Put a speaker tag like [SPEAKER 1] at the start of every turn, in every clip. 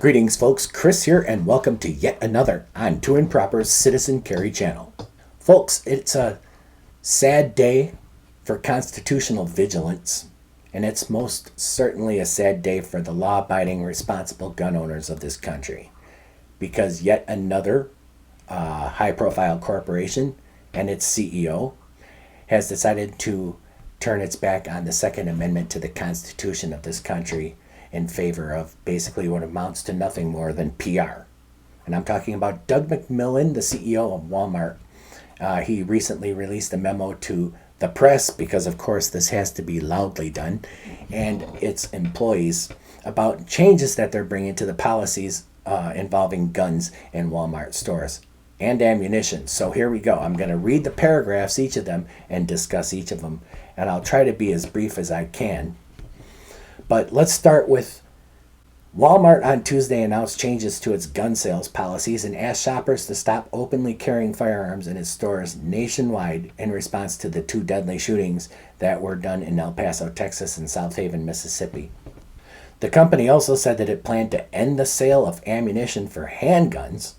[SPEAKER 1] Greetings, folks. Chris here, and welcome to yet another on True and Proper's Citizen Carry channel. Folks, it's a sad day for constitutional vigilance, and it's most certainly a sad day for the law-abiding, responsible gun owners of this country, because yet another high-profile corporation and its CEO has decided to turn its back on the Second Amendment to the Constitution of this country in favor of basically what amounts to nothing more than PR. And I'm talking about Doug McMillon, the CEO of Walmart. He recently released a memo to the press, because of course this has to be loudly done, and its employees about changes that they're bringing to the policies involving guns in Walmart stores and ammunition. So here we go. I'm going to read the paragraphs, each of them, and discuss each of them. And I'll try to be as brief as I can. But let's start with Walmart on Tuesday announced changes to its gun sales policies and asked shoppers to stop openly carrying firearms in its stores nationwide in response to the two deadly shootings that were done in El Paso, Texas and South Haven, Mississippi. The company also said that it planned to end the sale of ammunition for handguns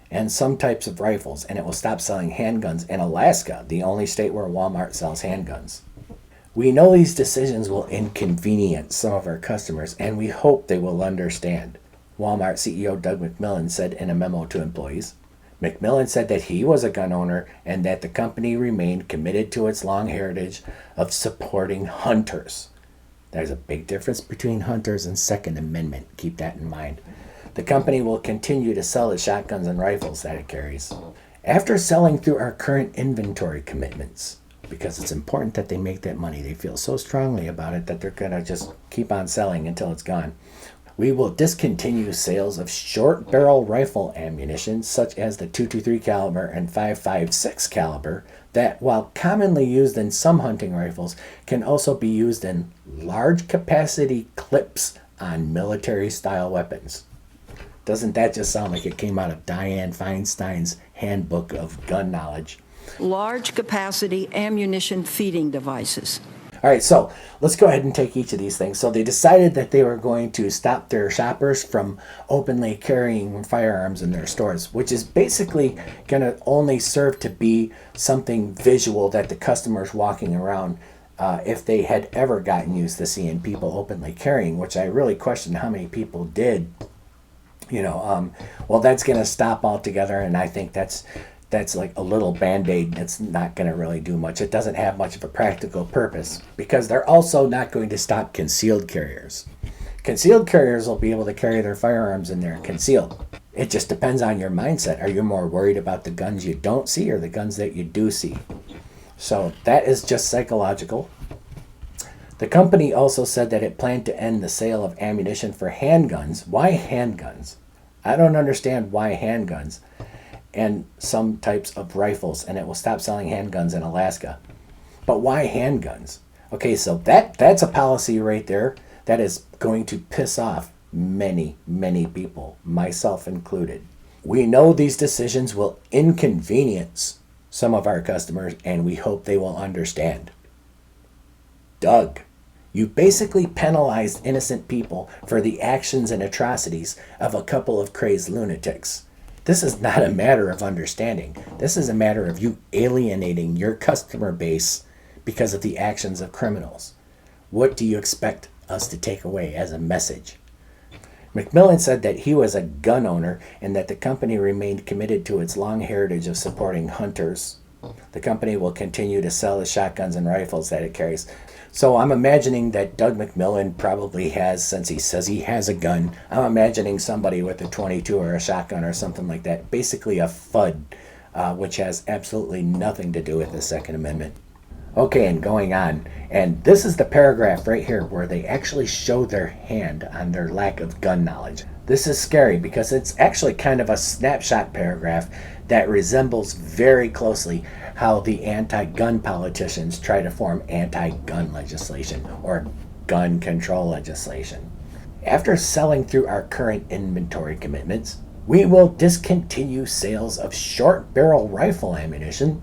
[SPEAKER 1] and some types of rifles, and it will stop selling handguns in Alaska, the only state where Walmart sells handguns. We know these decisions will inconvenience some of our customers, and we hope they will understand, Walmart CEO Doug McMillon said in a memo to employees. McMillon said that he was a gun owner and that the company remained committed to its long heritage of supporting hunters. There's a big difference between hunters and Second Amendment. Keep that in mind. The company will continue to sell the shotguns and rifles that it carries. After selling through our current inventory commitments, because it's important that they make that money. They feel so strongly about it that they're going to just keep on selling until it's gone. We will discontinue sales of short barrel rifle ammunition such as the .223 caliber and .556 caliber that, while commonly used in some hunting rifles, can also be used in large capacity clips on military style weapons. Doesn't that just sound like it came out of Dianne Feinstein's handbook of gun knowledge?
[SPEAKER 2] Large capacity ammunition feeding devices.
[SPEAKER 1] All right, so let's go ahead and take each of these things. So they decided that they were going to stop their shoppers from openly carrying firearms in their stores, which is basically going to only serve to be something visual that the customers walking around, if they had ever gotten used to seeing people openly carrying, which I really question how many people did. Well, that's going to stop altogether, and I think that's like a little band-aid that's not going to really do much. It doesn't have much of a practical purpose, because they're also not going to stop concealed carriers. Concealed carriers will be able to carry their firearms in there concealed. It just depends on your mindset. Are you more worried about the guns you don't see or the guns that you do see? So that is just psychological. The company also said that it planned to end the sale of ammunition for handguns. Why handguns? I don't understand why handguns. And some types of rifles, and it will stop selling handguns in Alaska. But why handguns? Okay, so that's a policy right there that is going to piss off many, many people, myself included. We know these decisions will inconvenience some of our customers, and we hope they will understand. Doug, you basically penalized innocent people for the actions and atrocities of a couple of crazed lunatics. This is not a matter of understanding. This is a matter of you alienating your customer base because of the actions of criminals. What do you expect us to take away as a message? McMillon said that he was a gun owner and that the company remained committed to its long heritage of supporting hunters. The company will continue to sell the shotguns and rifles that it carries. So I'm imagining that Doug McMillon probably has, since he says he has a gun, I'm imagining somebody with a 22 or a shotgun or something like that, basically a FUD, which has absolutely nothing to do with the Second Amendment. Okay, and going on, and this is the paragraph right here where they actually show their hand on their lack of gun knowledge. This is scary because it's actually kind of a snapshot paragraph that resembles very closely how the anti-gun politicians try to form anti-gun legislation or gun control legislation. After selling through our current inventory commitments, we will discontinue sales of short barrel rifle ammunition,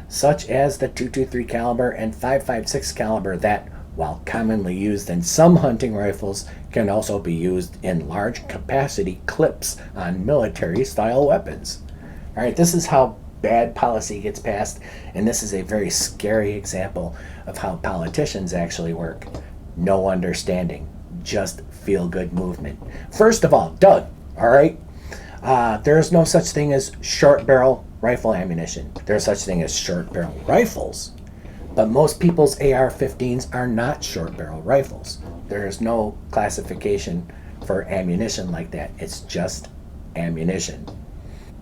[SPEAKER 1] such as the .223 caliber and .556 caliber that, while commonly used in some hunting rifles, can also be used in large capacity clips on military style weapons. All right, this is how bad policy gets passed, and this is a very scary example of how politicians actually work. No understanding, just feel good movement. First of all, Doug, all right, there is no such thing as short barrel rifle ammunition. There's such thing as short barrel rifles, but most people's AR-15s are not short barrel rifles. There is no classification for ammunition like that. It's just ammunition.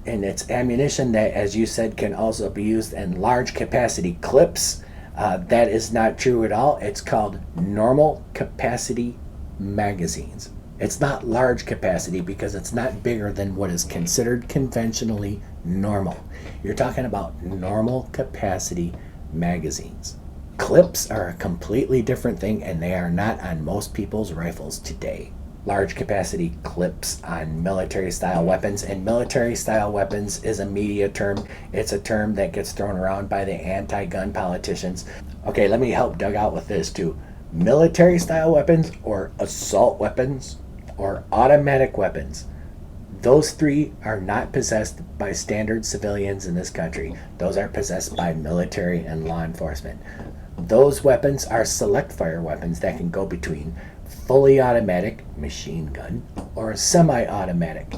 [SPEAKER 1] And it's ammunition that, as you said, can also be used in large capacity clips. That is not true at all. It's called normal capacity magazines. It's not large capacity because it's not bigger than what is considered conventionally normal. You're talking about normal capacity magazines. Clips are a completely different thing, and they are not on most people's rifles today. Large capacity clips on military style weapons, and military style weapons is a media term. It's a term that gets thrown around by the anti-gun politicians. Okay, let me help Doug out with this too. Military style weapons, or assault weapons, or automatic weapons, those three are not possessed by standard civilians in this country. Those are possessed by military and law enforcement. Those weapons are select fire weapons that can go between fully automatic machine gun or semi-automatic.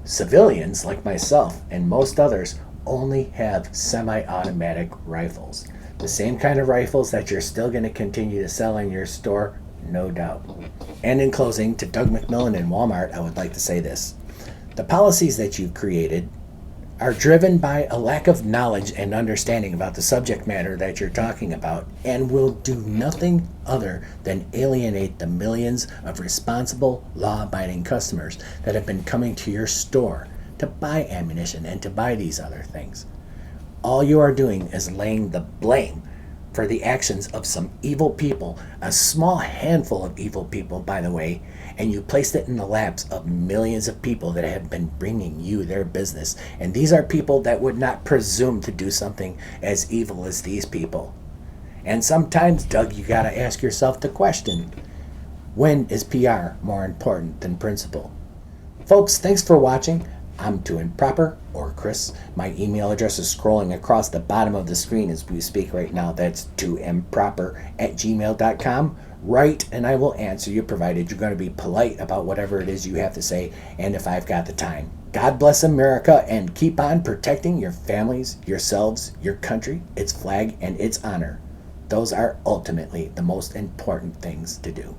[SPEAKER 1] Civilians like myself and most others only have semi-automatic rifles. The same kind of rifles that you're still going to continue to sell in your store, no doubt. And in closing, to Doug McMillan and Walmart, I would like to say this. The policies that you've created are driven by a lack of knowledge and understanding about the subject matter that you're talking about, and will do nothing other than alienate the millions of responsible, law-abiding customers that have been coming to your store to buy ammunition and to buy these other things. All you are doing is laying the blame for the actions of some evil people, a small handful of evil people, by the way, and you placed it in the laps of millions of people that have been bringing you their business. And these are people that would not presume to do something as evil as these people. And sometimes, Doug, you got to ask yourself the question, when is PR more important than principle? Folks, thanks for watching. I'm Too Improper, or Chris. My email address is scrolling across the bottom of the screen as we speak right now. That's tooimproper@gmail.com. Write and I will answer you, provided you're going to be polite about whatever it is you have to say, and if I've got the time. God bless America, and keep on protecting your families, yourselves, your country, its flag, and its honor. Those are ultimately the most important things to do.